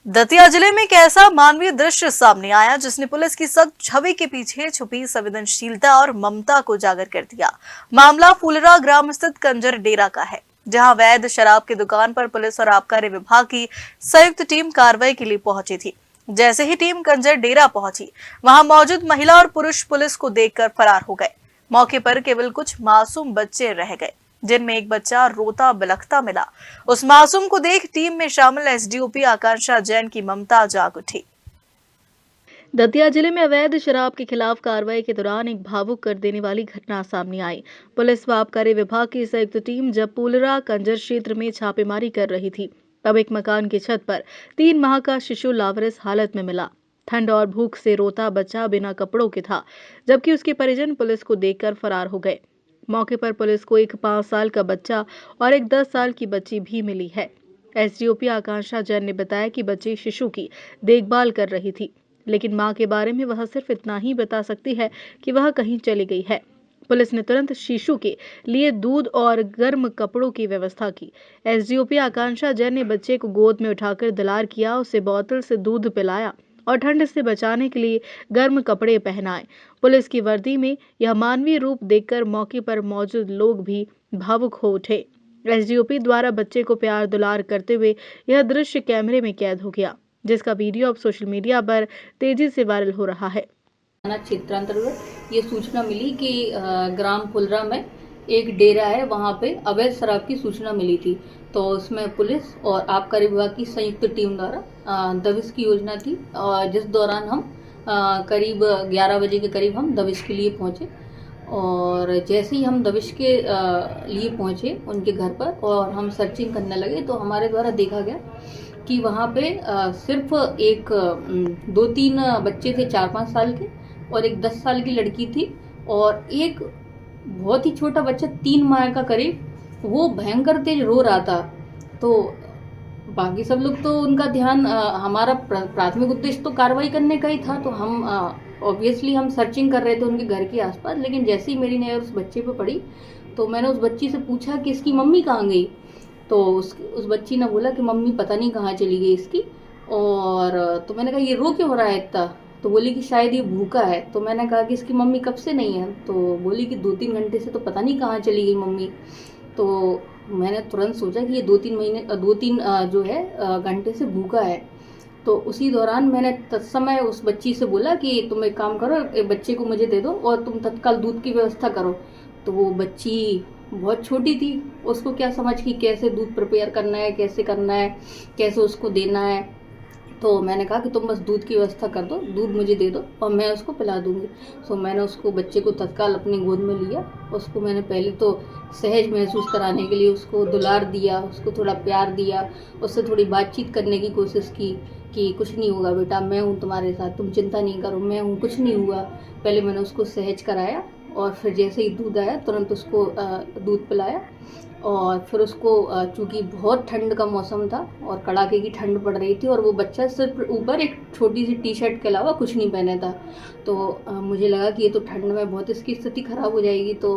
दतिया जिले में एक ऐसा मानवीय दृश्य सामने आया जिसने पुलिस की सख्त छवि के पीछे छुपी संवेदनशीलता और ममता को उजागर कर दिया। मामला फूलरा ग्राम स्थित कंजर डेरा का है, जहां वैध शराब की दुकान पर पुलिस और आबकारी विभाग की संयुक्त टीम कार्रवाई के लिए पहुंची थी। जैसे ही टीम कंजर डेरा पहुंची, वहां मौजूद महिला और पुरुष पुलिस को देखकर फरार हो गए। मौके पर केवल कुछ मासूम बच्चे रह गए, जिनमें एक बच्चा रोता बिलखता मिला। उस मासूम को देख टीम में शामिल एसडीओपी आकांक्षा जैन की ममता जाग उठी। दतिया जिले में अवैध शराब के खिलाफ कार्रवाई के दौरान एक भावुक कर देने वाली घटना सामने आई। पुलिस व आबकारी विभाग की संयुक्त टीम जब पुलरा कंजर क्षेत्र में छापेमारी कर रही थी, तब एक मकान की छत पर 3 माह का शिशु लावारिस हालत में मिला। ठंड और भूख से रोता बच्चा बिना कपड़ों के था, जबकि उसके परिजन पुलिस को देखकर फरार हो गए। मौके पर पुलिस को एक 5 साल का बच्चा और एक 10 साल की बच्ची भी मिली है। एसडीओपी आकांक्षा जैन ने बताया कि बच्ची शिशु की देखभाल कर रही थी, लेकिन मां के बारे में वह सिर्फ इतना ही बता सकती है कि वह कहीं चली गई है। पुलिस ने तुरंत शिशु के लिए दूध और गर्म कपड़ों की व्यवस्था की। एसडीओपी आकांक्षा जैन ने बच्चे को गोद में उठाकर दुलार किया, उसे बोतल से दूध पिलाया और ठंड से बचाने के लिए गर्म कपड़े पहनाए। पुलिस की वर्दी में यह मानवीय रूप देखकर मौके पर मौजूद लोग भी भावुक हो उठे। एसडीओपी द्वारा बच्चे को प्यार दुलार करते हुए यह दृश्य कैमरे में कैद हो गया, जिसका वीडियो अब सोशल मीडिया पर तेजी से वायरल हो रहा है। थाना क्षेत्र अंतर्गत ये सूचना मिली कि ग्राम फुलरा में एक डेरा है, वहां पे अवैध शराब की सूचना मिली थी। तो उसमें पुलिस और आबकारी विभाग की संयुक्त टीम द्वारा दबिश की योजना थी, और जिस दौरान हम करीब 11 बजे के करीब हम दबिश के लिए पहुंचे। और जैसे ही हम दबिश के लिए पहुंचे उनके घर पर और हम सर्चिंग करने लगे, तो हमारे द्वारा देखा गया कि वहाँ पे सिर्फ एक 2-3 बच्चे थे 4-5 साल के, और एक 10 साल की लड़की थी, और एक बहुत ही छोटा बच्चा 3 माह का करीब, वो भयंकर तेज रो रहा था। तो बाकी सब लोग तो उनका ध्यान हमारा प्राथमिक उद्देश्य तो कार्रवाई करने का ही था, तो हम ऑब्वियसली हम सर्चिंग कर रहे थे उनके घर के आसपास। लेकिन जैसे ही मेरी नज़र उस बच्चे पे पड़ी, तो मैंने उस बच्ची से पूछा कि इसकी मम्मी कहाँ गई। तो उस बच्ची ने बोला कि मम्मी पता नहीं कहाँ चली गई इसकी। और तो मैंने कहा ये रो क्यों हो रहा है इतना, तो बोली कि शायद ये भूखा है। तो मैंने कहा कि इसकी मम्मी कब से नहीं है, तो बोली कि 2-3 घंटे से तो पता नहीं कहाँ चली गई मम्मी। तो मैंने तुरंत सोचा कि ये 2-3 जो है घंटे से भूखा है। तो उसी दौरान मैंने तत्समय उस बच्ची से बोला कि तुम एक काम करो, बच्चे को मुझे दे दो और तुम तत्काल दूध की व्यवस्था करो। तो वो बच्ची बहुत छोटी थी, उसको क्या समझ कि कैसे दूध प्रिपेयर करना है, कैसे करना है, कैसे उसको देना है। तो मैंने कहा कि तुम बस दूध की व्यवस्था कर दो, दूध मुझे दे दो और मैं उसको पिला दूंगी। सो मैंने उसको बच्चे को तत्काल अपनी गोद में लिया। उसको मैंने पहले तो सहज महसूस कराने के लिए उसको दुलार दिया, उसको थोड़ा प्यार दिया, उससे थोड़ी बातचीत करने की कोशिश की कि कुछ नहीं होगा बेटा, मैं हूँ तुम्हारे साथ, तुम चिंता नहीं करो, मैं हूँ, कुछ नहीं हुआ। पहले मैंने उसको सहज कराया, और फिर जैसे ही दूध आया तुरंत उसको दूध पिलाया। और फिर उसको चूँकि बहुत ठंड का मौसम था और कड़ाके की ठंड पड़ रही थी, और वो बच्चा सिर्फ ऊपर एक छोटी सी टी-शर्ट के अलावा कुछ नहीं पहने था। तो मुझे लगा कि ये तो ठंड में बहुत इसकी स्थिति ख़राब हो जाएगी। तो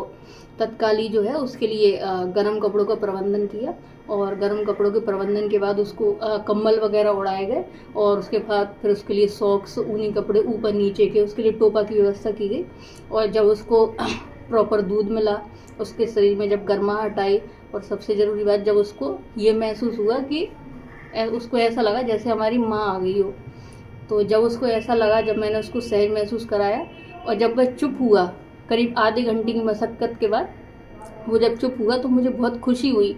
तत्काल ही जो है उसके लिए गर्म कपड़ों का प्रबंधन किया, और गर्म कपड़ों के प्रबंधन के बाद उसको कंबल वगैरह उड़ाए गए, और उसके बाद फिर उसके लिए सॉक्स, ऊनी कपड़े ऊपर नीचे के, उसके लिए टोपा की व्यवस्था की गई। और जब उसको प्रॉपर दूध मिला, उसके शरीर में जब गर्माहट आई, और सबसे ज़रूरी बात जब उसको ये महसूस हुआ कि उसको ऐसा लगा जैसे हमारी माँ आ गई हो। तो जब उसको ऐसा लगा, जब मैंने उसको सहज महसूस कराया, और जब वह चुप हुआ करीब आधे घंटे की मशक्क़त के बाद, वो जब चुप हुआ तो मुझे बहुत खुशी हुई।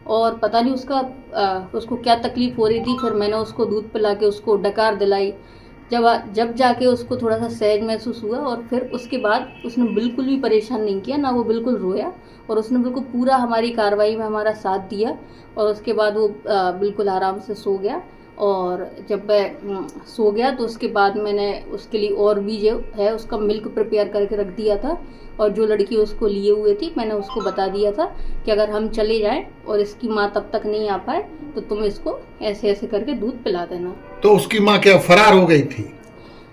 और पता नहीं उसको क्या तकलीफ़ हो रही थी। फिर मैंने उसको दूध पिला के उसको डकार दिलाई। जब जाके उसको थोड़ा सा सहज महसूस हुआ, और फिर उसके बाद उसने बिल्कुल भी परेशान नहीं किया, ना वो बिल्कुल रोया, और उसने बिल्कुल पूरा हमारी कार्रवाई में हमारा साथ दिया। और उसके बाद वो बिल्कुल आराम से सो गया। और जब वह सो गया तो उसके बाद मैंने उसके लिए और भी जो है उसका मिल्क प्रिपेयर करके रख दिया था। और जो लड़की उसको लिए हुए थी, मैंने उसको बता दिया था कि अगर हम चले जाएं और इसकी माँ तब तक नहीं आ पाए, तो तुम इसको ऐसे ऐसे करके दूध पिला देना। तो उसकी माँ क्या फरार हो गई थी?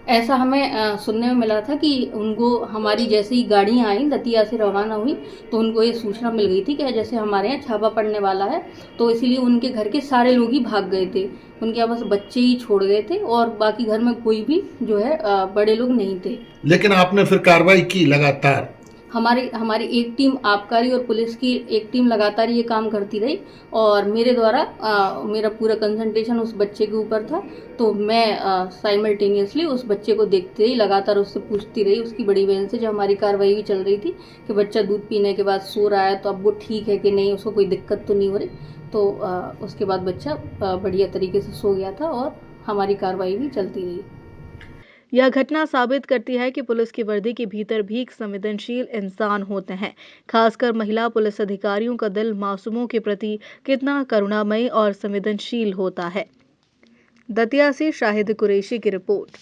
ऐसा हमें सुनने में मिला था कि उनको हमारी जैसे ही गाड़ियाँ आई दतिया से रवाना हुई तो उनको ये सूचना मिल गई थी कि जैसे हमारे यहाँ छापा पड़ने वाला है, तो इसीलिए उनके घर के सारे लोग ही भाग गए थे। उनके यहाँ बस बच्चे ही छोड़ गए थे और बाकी घर में कोई भी जो है बड़े लोग नहीं थे। लेकिन आपने फिर कार्रवाई की लगातार? हमारी हमारी एक टीम आबकारी और पुलिस की एक टीम लगातार ये काम करती रही और मेरे द्वारा मेरा पूरा कंसंट्रेशन उस बच्चे के ऊपर था, तो मैं साइमल्टेनियसली उस बच्चे को देखते ही लगातार उससे पूछती रही, उसकी बड़ी बहन से, जो हमारी कार्रवाई भी चल रही थी कि बच्चा दूध पीने के बाद सो रहा है तो अब वो ठीक है कि नहीं, उसको कोई दिक्कत तो नहीं हो रही। तो उसके बाद बच्चा बढ़िया तरीके से सो गया था और हमारी कार्रवाई भी चलती रही। यह घटना साबित करती है कि पुलिस की वर्दी के भीतर भी एक संवेदनशील इंसान होते हैं। खासकर महिला पुलिस अधिकारियों का दिल मासूमों के प्रति कितना करुणामयी और संवेदनशील होता है। दतिया से शाहिद कुरैशी की रिपोर्ट।